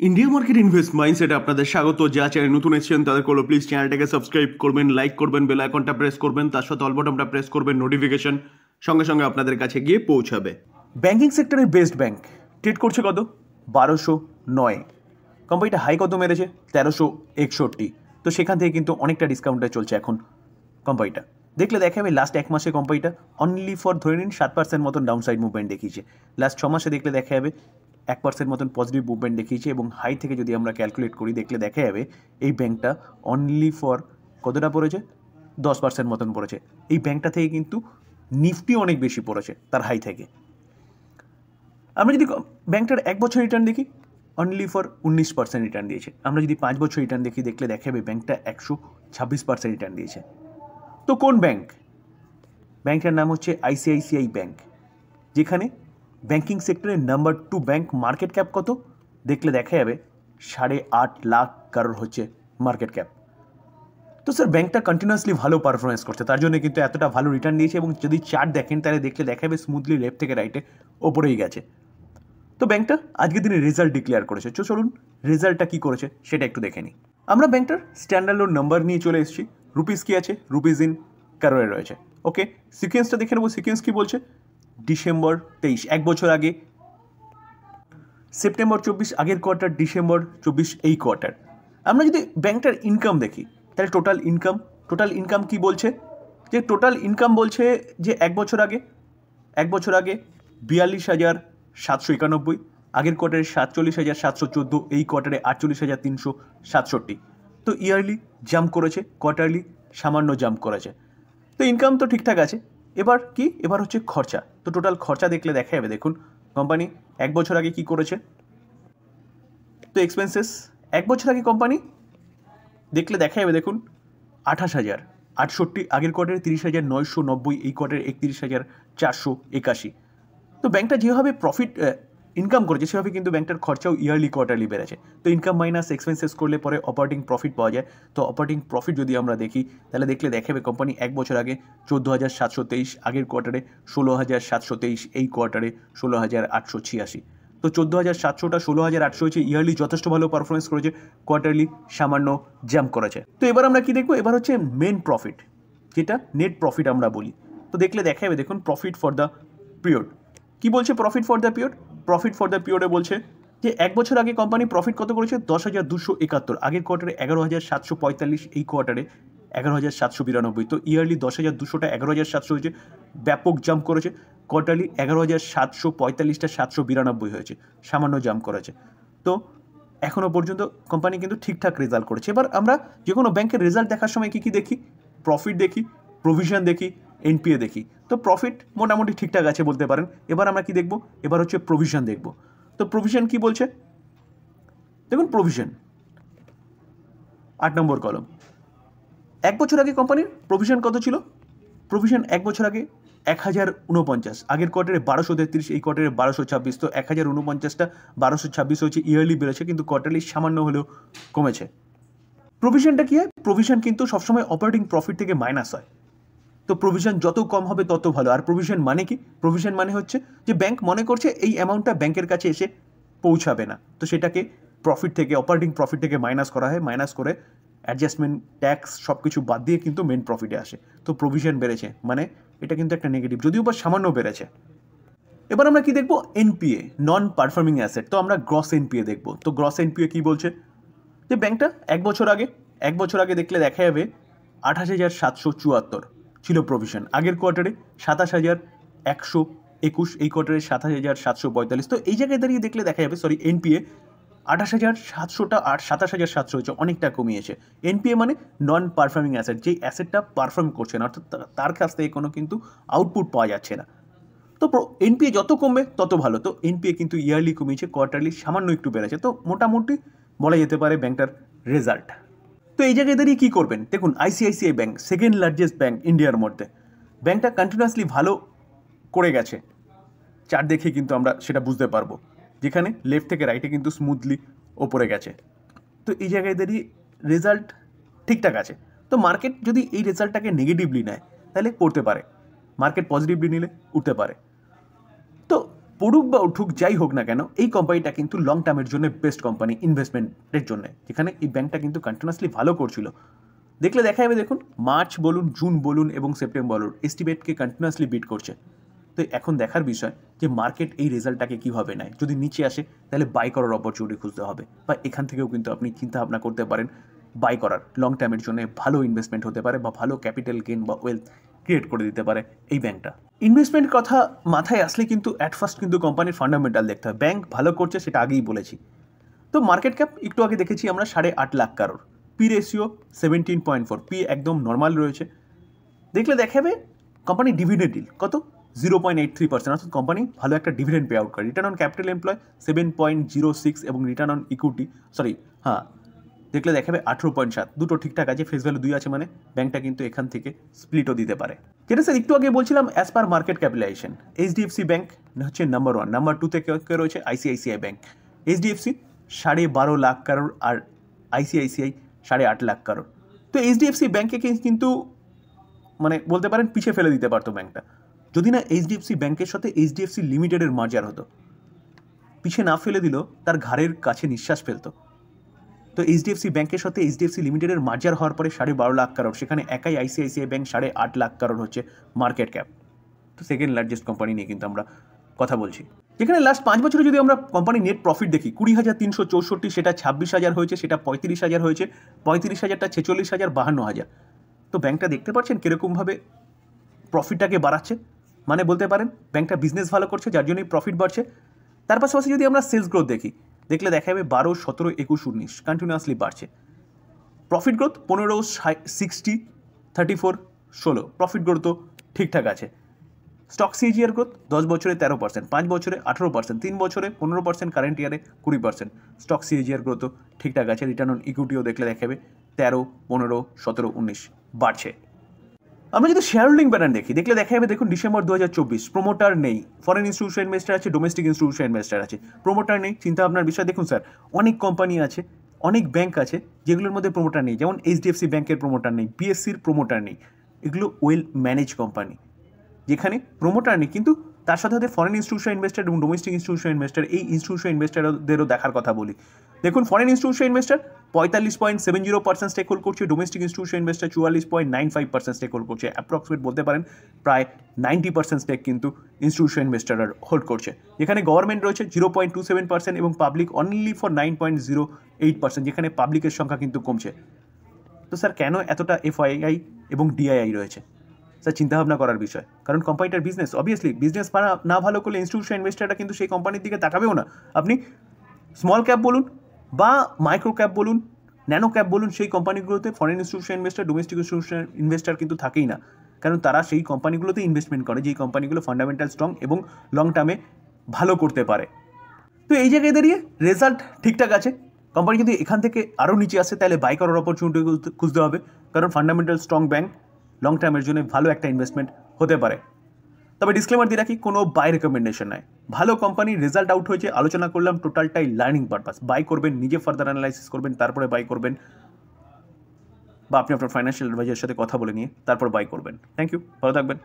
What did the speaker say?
India market invest মাইন্ডসেটে আপনাদের স্বাগত। যা চ্যানেল নতুন এসেছেন তাদের করলো প্লিজ চ্যানেলটাকে সাবস্ক্রাইব করবেন, লাইক করবেন, বেল আইকনটা প্রেস করবেন, তার সাথে অল বাটনটা প্রেস করবেন, নোটিফিকেশন সঙ্গে সঙ্গে আপনাদের কাছে গিয়ে পৌঁছাবে। ব্যাংকিং সেক্টরের বেস্ট ব্যাংক ট্রেড করছে কত? 1209। কোম্পানিটা হাই কত মেরেছে? 1361। তো সেখান থেকে কিন্তু অনেকটা ডিসকাউন্টে চলছে এখন কোম্পানিটা। দেখলে দেখা যাবে লাস্ট এক মাসে কোম্পানিটা অনলি ফর ধরে নিন 7% মতন ডাউন সাইড মুভমেন্ট দেখিয়েছে। লাস্ট 6 মাসে দেখলে দেখা যাবে 1% মতন পজিটিভ মুভমেন্ট দেখিয়েছে, এবং হাই থেকে যদি আমরা ক্যালকুলেট করি দেখলে দেখা যাবে এই ব্যাংকটা অনলি ফর কতটা পড়েছে? 10% মতন পড়েছে। এই ব্যাংকটা থেকে কিন্তু নিফটি অনেক বেশি পড়েছে তার হাই থেকে। আমরা যদি ব্যাংকটার 1 বছর রিটার্ন দেখি অনলি ফর 19% রিটার্ন দিয়েছে। আমরা যদি 5 বছর রিটার্ন দেখি দেখলে দেখা যাবে ব্যাংকটা 126% রিটার্ন দিয়েছে। তো কোন ব্যাংক? ব্যাংকটার নাম হচ্ছে আইসিআইসিআই ব্যাংক, যেখানে ব্যাংকিং সেক্টরের নাম্বার 2 ব্যাংক। মার্কেট ক্যাপ কত? দেখলে দেখা যাবে 8.5 লাখ কারোর হচ্ছে মার্কেট ক্যাপ। তো স্যার ব্যাংকটা কন্টিনিউয়াসলি ভালো পারফরমেন্স করছে, তার জন্য কিন্তু এতটা ভালো রিটার্ন দিয়েছে। এবং যদি চার্ট দেখেন তাহলে দেখলে দেখা যাবে স্মুথলি লেফট থেকে রাইটে ওপরেই গেছে। তো ব্যাংকটা আজকের দিনে রেজাল্ট ডিক্লেয়ার করেছে। চলুন রেজাল্টটা কী করেছে সেটা একটু দেখে নিই। আমরা ব্যাংকটার স্ট্যান্ডার্ড নাম্বার নিয়ে চলে এসেছি। রুপিস কি আছে? রুপিস ইন কারোরে রয়েছে। ওকে, সিকোয়েন্সটা দেখে নেবো। সিকোয়েন্স কি বলছে? ডিসেম্বর 23 এক বছর আগে, সেপ্টেম্বর 24 আগের কোয়ার্টার, ডিসেম্বর 24 এই কোয়ার্টার। আমরা যদি ব্যাংকটার ইনকাম দেখি তাহলে টোটাল ইনকাম কি বলছে? যে টোটাল ইনকাম বলছে যে এক বছর আগে 42,791, আগের কোয়ার্টারে 47,714, এই কোয়ার্টারে 48,367। তো ইয়ারলি জাম্প করেছে, কোয়ার্টারলি সামান্য জাম্প করেছে। তো ইনকাম তো ঠিকঠাক আছে। এবার কি? এবার হচ্ছে খরচা। তো টোটাল খরচা দেখলে দেখা যাবে, দেখুন কোম্পানি এক বছর আগে কি করেছে। তো এক্সপেন্সেস এক বছর আগে কোম্পানি দেখলে দেখা যাবে, দেখুন 28,068, আগের কোয়ার্টারে 30,990, এই কোয়ার্টারে 31,481। তো ব্যাংকটা যেভাবে প্রফিট ইনকাম করেছে সেভাবে কিন্তু ব্যাংকটার খরচাও ইয়ারলি কোয়ার্টারলি বেড়েছে। তো ইনকাম মাইনাস এক্সপেন্সেস করলে পরে অপারেটিং প্রফিট পাওয়া যায়। তো অপারেটিং প্রফিট যদি আমরা দেখি তাহলে দেখলে দেখাবে কোম্পানি এক বছর আগে 14,723, আগের কোয়ার্টারে 16,723, এই কোয়ার্টারে 16,886। তো 14,700টা 16,800 হয়েছে। ইয়ারলি যথেষ্ট ভালো পারফরমেন্স করেছে, কোয়ার্টারলি সামান্য জাম্প করেছে। তো এবার আমরা কি দেখবো? এবার হচ্ছে মেন প্রফিট, যেটা নেট প্রফিট আমরা বলি। তো দেখলে দেখা যাবে, দেখুন প্রফিট ফর দ্য পিরিয়ড কি বলছে? প্রফিট ফর দ্য পিরিয়ডে বলছে যে এক বছর আগে কোম্পানি প্রফিট কত করেছে? 10,271, আগের কোয়ার্টারে 11,745, এই কোয়ার্টারে 11,792। তো ইয়ারলি 10,200টা 11,700 হয়েছে, ব্যাপক জাম্প করেছে। কোয়ার্টারলি 11,745টা 792 হয়েছে, সামান্য জাম্প করেছে। তো এখনও পর্যন্ত কোম্পানি কিন্তু ঠিকঠাক রেজাল্ট করেছে। এবার আমরা যে কোনো ব্যাংকের রেজাল্ট দেখার সময় কী দেখি? প্রফিট দেখি, প্রভিশন দেখি, এনপিএ দেখি। তো প্রফিট মোটামুটি ঠিকঠাক আছে বলতে পারেন। এবার আমরা কি দেখব? এবার হচ্ছে প্রভিশন দেখব। তো প্রভিশন কি বলছে? দেখুন প্রভিশন 8 নম্বর কলম। এক বছর আগে কোম্পানির প্রভিশন কত ছিল? প্রভিশন এক বছর আগে 1,049, আগের কোয়ার্টারে 1,233, এই কোয়ার্টারে 1,226। তো 1,049টা 1,226 হয়েছে, ইয়ারলি বেড়েছে, কিন্তু কোয়ার্টারলি সামান্য হলেও কমেছে। প্রভিশনটা কি হয়? প্রভিশন কিন্তু সবসময় অপারেটিং প্রফিট থেকে মাইনাস হয়। তো প্রভিশন যত কম হবে তত ভালো। আর প্রভিশন মানে কি? প্রভিশন মানে হচ্ছে যে ব্যাংক মনে করছে এই অ্যামাউন্টটা ব্যাংকের কাছে এসে পৌঁছাবে না, তো সেটাকে প্রফিট থেকে, অপারেটিং প্রফিট থেকে মাইনাস করা হয়। মাইনাস করে অ্যাডজাস্টমেন্ট, ট্যাক্স সব কিছু বাদ দিয়ে কিন্তু মেন প্রফিটে আসে। তো প্রভিশন বেড়েছে মানে এটা কিন্তু একটা নেগেটিভ, যদিও বা সামান্য বেড়েছে। এবার আমরা কি দেখবো? NPA, non performing asset. তো আমরা গ্রস এনপিএ দেখবো। তো গ্রস এনপিএ কি বলছে? যে ব্যাংকটা এক বছর আগে দেখলে দেখা যাবে 28,774 ছিল প্রভিশন, আগের কোয়ার্টারে 27,121, এই কোয়ার্টারে 27,745। তো এই জায়গায় দাঁড়িয়ে দেখলে দেখা যাবে, এনপিএ 28,700টা আর 27,700 হয়েছে, অনেকটা কমিয়েছে। এনপিএ মানে নন পারফর্মিং অ্যাসেট, যেই অ্যাসেটটা পারফর্ম করছে না, অর্থাৎ তার কাছ থেকে কোনো কিন্তু আউটপুট পাওয়া যাচ্ছে না। তো এনপিএ যত কমবে তত ভালো। তো এনপিএ কিন্তু ইয়ারলি কমিয়েছে, কোয়ার্টারলি সামান্য একটু বেড়েছে। তো মোটামুটি বলা যেতে পারে ব্যাংকটার রেজাল্ট। তো এই জায়গায় দাঁড়িয়ে কী করবেন? দেখুন ICICI bank second largest bank ইন্ডিয়ার মধ্যে, ব্যাংকটা কন্টিনিউয়াসলি ভালো করে গেছে। চার্ট দেখে কিন্তু আমরা সেটা বুঝতে পারবো, যেখানে লেফট থেকে রাইটে কিন্তু স্মুথলি ওপরে গেছে। তো এই জায়গায় দাঁড়িয়ে রেজাল্ট ঠিকঠাক আছে। তো মার্কেট যদি এই রেজাল্টটাকে নেগেটিভলি নেয় তাহলে পড়তে পারে, মার্কেট পজিটিভলি নিলে উঠতে পারে। তো পড়ুক বা উঠুক যাই হোক না কেন, এই কোম্পানিটা কিন্তু লং টার্মের জন্য বেস্ট কোম্পানি ইনভেস্টমেন্টের জন্য, যেখানে এই ব্যাংকটা কিন্তু কন্টিনিউয়াসলি ভালো করছিল। দেখলে দেখা যাবে, দেখুন মার্চ বলুন, জুন বলুন এবং সেপ্টেম্বর বলুন, এস্টিমেটকে কন্টিনিউয়াসলি বিট করছে। তো এখন দেখার বিষয় যে মার্কেট এই রেজাল্টটাকে কীভাবে নেয়। যদি নিচে আসে তাহলে বাই করার অপরচুনিটি খুঁজতে হবে, বা এখান থেকেও কিন্তু আপনি চিন্তা ভাবনা করতে পারেন বাই করার। লং টার্মের জন্য ভালো ইনভেস্টমেন্ট হতে পারে বা ভালো ক্যাপিটাল গেইন বা ওয়েলথ ক্রিয়েট করে দিতে পারে এই ব্যাংকটা। ইনভেস্টমেন্ট কথা মাথায় আসলে কিন্তু অ্যাট ফার্স্ট কিন্তু কোম্পানির ফান্ডামেন্টাল দেখতে হয়। ব্যাংক ভালো করছে সেটা আগেই বলেছি। তো মার্কেট ক্যাপ একটু আগে দেখেছি আমরা 8.5 লাখ কারোর, পি রেশিও 17.4, পি একদম নর্মাল রয়েছে। দেখলে দেখাবে কোম্পানি ডিভিডেন্ড ডিল কত 0.83%, অর্থাৎ কোম্পানি ভালো একটা ডিভিডেন্ড পে আউট করে। রিটার্ন অন ক্যাপিটাল এমপ্লয় 7.06 এবং রিটার্ন অন ইকুইটি দেখলে দেখাবে 18.7, দুটো ঠিকঠাক আছে, ফেস ভ্যালু 2 আছে, মানে ব্যাংকটা কিন্তু এখান থেকে স্প্লিটও দিতে পারে। যেটা স্যার একটু আগে বলছিলাম as per market capitalization, HDFC bank হচ্ছে নাম্বার 1, নাম্বার 2 থেকে রয়েছে আইসিআইসিআই ব্যাংক। এইচডিএফসি 12.5 লাখ কারোর আর আইসিআইসিআই 8.5 লাখ কারোর। তো এইচডিএফসি ব্যাংকে কিন্তু মানে বলতে পারেন পিছিয়ে ফেলে দিতে পারতো ব্যাংকটা, যদি না এইচডিএফসি ব্যাংকের সাথে এইচডিএফসি লিমিটেডের মার্জার হতো। পিছিয়ে না ফেলে দিল, তার ঘাড়ের কাছে নিঃশ্বাস ফেলতো। তো এইচডিএফসি ব্যাংকের সাথে এইচডিএফসি লিমিটেডের মার্জার হওয়ার পরে 12.5 লাখ কারোর, সেখানে একাই আইসিআইসিআই ব্যাংক 8.5 লাখ কারোর হচ্ছে মার্কেট ক্যাপ। তো সেকেন্ড লার্জেস্ট কোম্পানি নিয়ে কিন্তু আমরা কথা বলছি, যেখানে লাস্ট 5 বছরে যদি আমরা কোম্পানির নেট প্রফিট দেখি 20,364, সেটা 26,000 হয়েছে, সেটা 35,000 হয়েছে, 35,000টা 46,000, 52,000। তো ব্যাংকটা দেখতে পাচ্ছেন কীরকমভাবে প্রফিটটাকে বাড়াচ্ছে, মানে বলতে পারেন ব্যাংকটা বিজনেস ভালো করছে, যার জন্যই প্রফিট বাড়ছে। তার পাশাপাশি যদি আমরা সেলস গ্রোথ দেখি, দেখলে দেখা যাবে 12, 17, 21, 19 কন্টিনিউয়াসলি বাড়ছে। প্রফিট গ্রোথ 15, 60, 34, 16, প্রফিট গ্রোথ তো ঠিকঠাক আছে। স্টক সিজিআর গ্রোথ 10 বছরে 13%, 5 বছরে 18%, 3 বছরে 15%, কারেন্ট ইয়ারে 20%। স্টক সিজিআর গ্রোথ তো ঠিকঠাক আছে। রিটার্ন অন ইকুইটিও দেখলে দেখাবে 13, 15, 17, 19 বাড়ছে। আমরা যদি শেয়ার হোল্ডিং প্যাটার্ন দেখি, দেখলে দেখা যাবে, দেখুন ডিসেম্বর 2024, প্রোমোটার নেই, ফরেন ইনস্টিটিউশন ইনভেস্টার আছে, ডোমেস্টিক ইনস্টিটিউশন ইনভেস্টার আছে, প্রোমোটার নেই। চিন্তা ভাবনার বিষয় দেখুন স্যার, অনেক কোম্পানি আছে, অনেক ব্যাংক আছে যেগুলোর মধ্যে প্রোমোটার নেই, যেমন এইচডিএফসি ব্যাংকের প্রোমোটার নেই, বিএসসির প্রোমোটার নেই। এগুলো ওয়েল ম্যানেজ কোম্পানি, যেখানে প্রোমোটার নেই, কিন্তু তার সাথে সাথে ফরেন ইনস্টিটিউশন ইনভেস্টার এবং ডোমেস্টিক ইনস্টিটিউশন ইনভেস্টার, এই ইনস্টিটিউশন ইনভেস্টারদেরও দেখার কথা বলি। দেখুন foreign institution investor 45.70% stake hold করছে, domestic institution investor 44.95% stake hold করছে। অ্যাপ্রক্সিমেট বলতে পারেন প্রায় 90% স্টেক কিন্তু ইনস্টিটিউশন ইনভেস্টাররা হোল্ড করছে। যেখানে গভর্নমেন্ট রয়েছে 0.27% এবং পাবলিক অনলি ফর 9.08%, যেখানে পাবলিকের সংখ্যা কিন্তু কমছে। তো স্যার কেন এতটা এফআইআই এবং ডিআইআই রয়েছে? স্যার চিন্তাভাবনা করার বিষয়, কারণ কোম্পানিটার বিজনেস, অবভিয়াসলি বিজনেস না ভালো করলে ইনস্টিটিউশন ইনভেস্টাররা কিন্তু সেই কোম্পানির দিকে তাকাবেও না। আপনি স্মল ক্যাপ বলুন বা মাইক্রো ক্যাপ বলুন, ন্যানো ক্যাপ বলুন, সেই কোম্পানিগুলোতে foreign institution investor, domestic institution investor কিন্তু থাকেই না, কারণ তারা সেই কোম্পানিগুলোতে ইনভেস্টমেন্ট করে যেই কোম্পানিগুলো ফান্ডামেন্টাল স্ট্রং এবং লং টার্মে ভালো করতে পারে। তো এই জায়গায় দাঁড়িয়ে রেজাল্ট ঠিকঠাক আছে, কোম্পানি যদি এখান থেকে আরও নিচে আসে তাহলে বাই করার অপরচুনিটি খুঁজতে হবে, কারণ ফান্ডামেন্টাল স্ট্রং ব্যাংক লং টার্মের জন্য ভালো একটা ইনভেস্টমেন্ট হতে পারে। তবে ডিসক্লেমার দিয়ে রাখি, কোনো বাই রেকমেন্ডেশন নয়। ভালো কোম্পানির রেজাল্ট আউট হয়েছে, আলোচনা করলাম, টোটালটাই লার্নিং পারপাস। বাই করবেন, নিজে ফার্দার অ্যানালাইসিস করবেন, তারপরে বাই করবেন, বা আপনি আপনার ফাইন্যান্সিয়াল অ্যাডভাইজারের সাথে কথা বলে নিয়ে তারপর বাই করবেন। থ্যাংক ইউ, ভালো থাকবেন।